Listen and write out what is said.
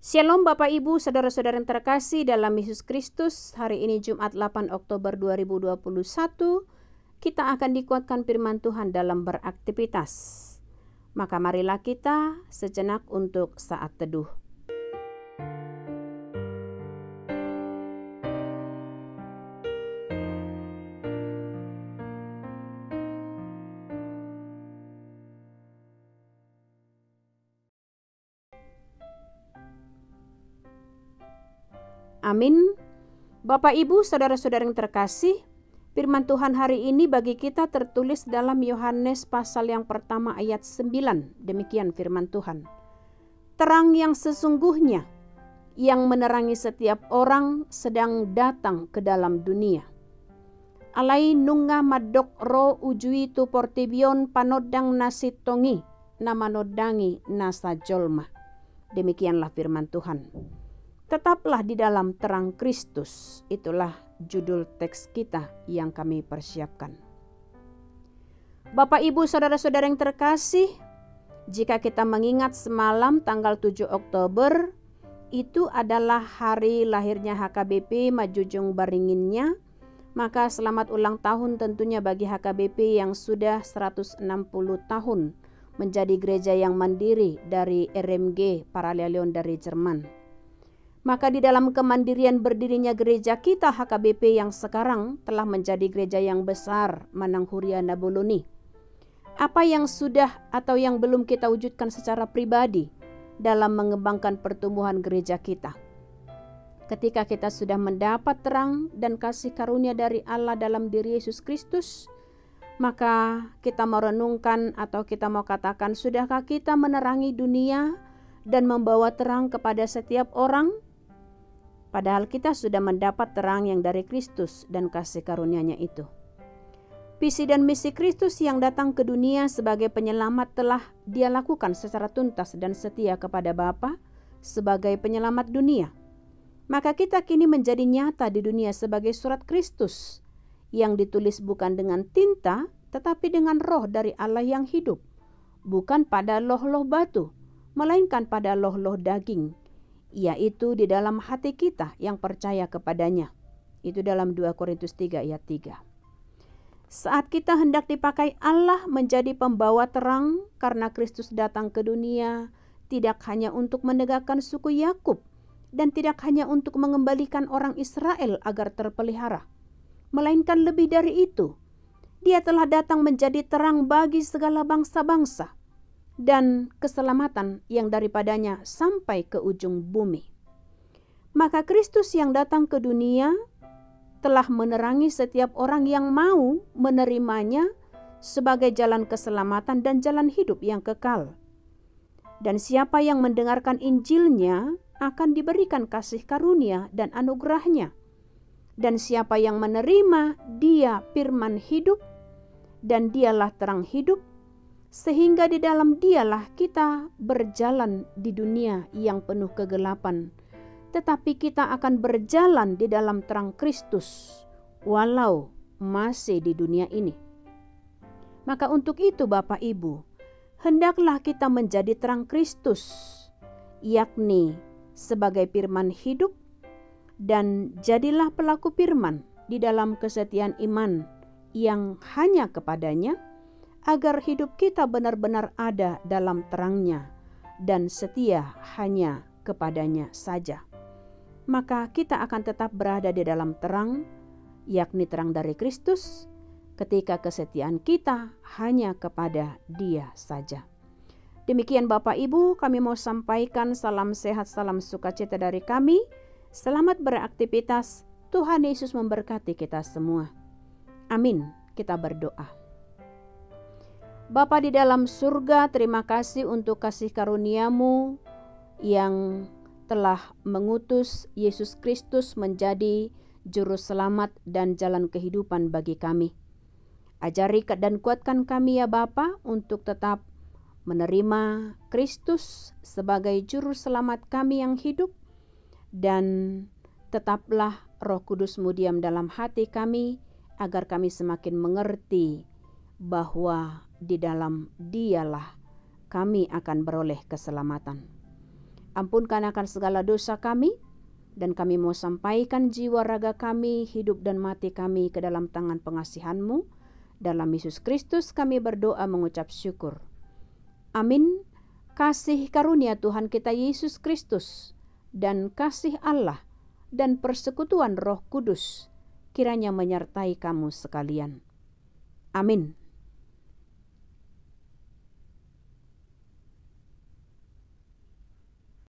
Shalom Bapak Ibu, Saudara-saudara yang terkasih dalam Yesus Kristus. Hari ini Jumat 8 Oktober 2021, kita akan dikuatkan firman Tuhan dalam beraktivitas. Maka marilah kita sejenak untuk saat teduh. Amin. Bapak Ibu, Saudara-saudara yang terkasih, firman Tuhan hari ini bagi kita tertulis dalam Yohanes pasal yang pertama ayat 9. Demikian firman Tuhan. Terang yang sesungguhnya yang menerangi setiap orang sedang datang ke dalam dunia. Alai nunga madok ro ujui tu portibion panodang nasitongi namanodangi nasa jolma. Demikianlah firman Tuhan. Tetaplah di dalam terang Kristus. Itulah judul teks kita yang kami persiapkan. Bapak Ibu Saudara-saudara yang terkasih, jika kita mengingat semalam tanggal 7 Oktober, itu adalah hari lahirnya HKBP Majujung Baringinnya, maka selamat ulang tahun tentunya bagi HKBP yang sudah 160 tahun menjadi gereja yang mandiri dari RMG Paralelion dari Jerman. Maka di dalam kemandirian berdirinya gereja kita HKBP yang sekarang telah menjadi gereja yang besar Mananghuria Naboloni. Apa yang sudah atau yang belum kita wujudkan secara pribadi dalam mengembangkan pertumbuhan gereja kita? Ketika kita sudah mendapat terang dan kasih karunia dari Allah dalam diri Yesus Kristus, maka kita mau renungkan atau kita mau katakan, sudahkah kita menerangi dunia dan membawa terang kepada setiap orang? Padahal kita sudah mendapat terang yang dari Kristus dan kasih karunia-Nya itu. Visi dan misi Kristus yang datang ke dunia sebagai penyelamat telah Dia lakukan secara tuntas dan setia kepada Bapa sebagai penyelamat dunia. Maka kita kini menjadi nyata di dunia sebagai surat Kristus yang ditulis bukan dengan tinta tetapi dengan roh dari Allah yang hidup. Bukan pada loh-loh batu, melainkan pada loh-loh daging, yaitu di dalam hati kita yang percaya kepadanya. Itu dalam 2 Korintus 3 ayat 3. Saat kita hendak dipakai Allah menjadi pembawa terang karena Kristus datang ke dunia, tidak hanya untuk menegakkan suku Yakub dan tidak hanya untuk mengembalikan orang Israel agar terpelihara, melainkan lebih dari itu. Dia telah datang menjadi terang bagi segala bangsa-bangsa dan keselamatan yang daripadanya sampai ke ujung bumi. Maka Kristus yang datang ke dunia telah menerangi setiap orang yang mau menerimanya sebagai jalan keselamatan dan jalan hidup yang kekal. Dan siapa yang mendengarkan Injilnya akan diberikan kasih karunia dan anugerahnya. Dan siapa yang menerima Dia firman hidup, dan Dialah terang hidup, sehingga di dalam Dialah kita berjalan di dunia yang penuh kegelapan, tetapi kita akan berjalan di dalam terang Kristus walau masih di dunia ini. Maka untuk itu Bapak Ibu, hendaklah kita menjadi terang Kristus, yakni sebagai firman hidup, dan jadilah pelaku firman di dalam kesetiaan iman yang hanya kepadanya, agar hidup kita benar-benar ada dalam terangnya dan setia hanya kepadanya saja. Maka kita akan tetap berada di dalam terang, yakni terang dari Kristus, ketika kesetiaan kita hanya kepada Dia saja. Demikian Bapak Ibu, kami mau sampaikan salam sehat, salam sukacita dari kami. Selamat beraktivitas, Tuhan Yesus memberkati kita semua. Amin. Kita berdoa. Bapa di dalam surga, terima kasih untuk kasih karunia-Mu yang telah mengutus Yesus Kristus menjadi juru selamat dan jalan kehidupan bagi kami. Ajari dan kuatkan kami ya Bapa untuk tetap menerima Kristus sebagai juru selamat kami yang hidup, dan tetaplah Roh Kudus-Mu diam dalam hati kami agar kami semakin mengerti bahwa di dalam Dialah kami akan beroleh keselamatan. Ampunkan akan segala dosa kami, dan kami mau sampaikan jiwa raga kami, hidup dan mati kami ke dalam tangan pengasihan-Mu. Dalam Yesus Kristus kami berdoa mengucap syukur. Amin. Kasih karunia Tuhan kita Yesus Kristus, dan kasih Allah, dan persekutuan Roh Kudus, kiranya menyertai kamu sekalian. Amin.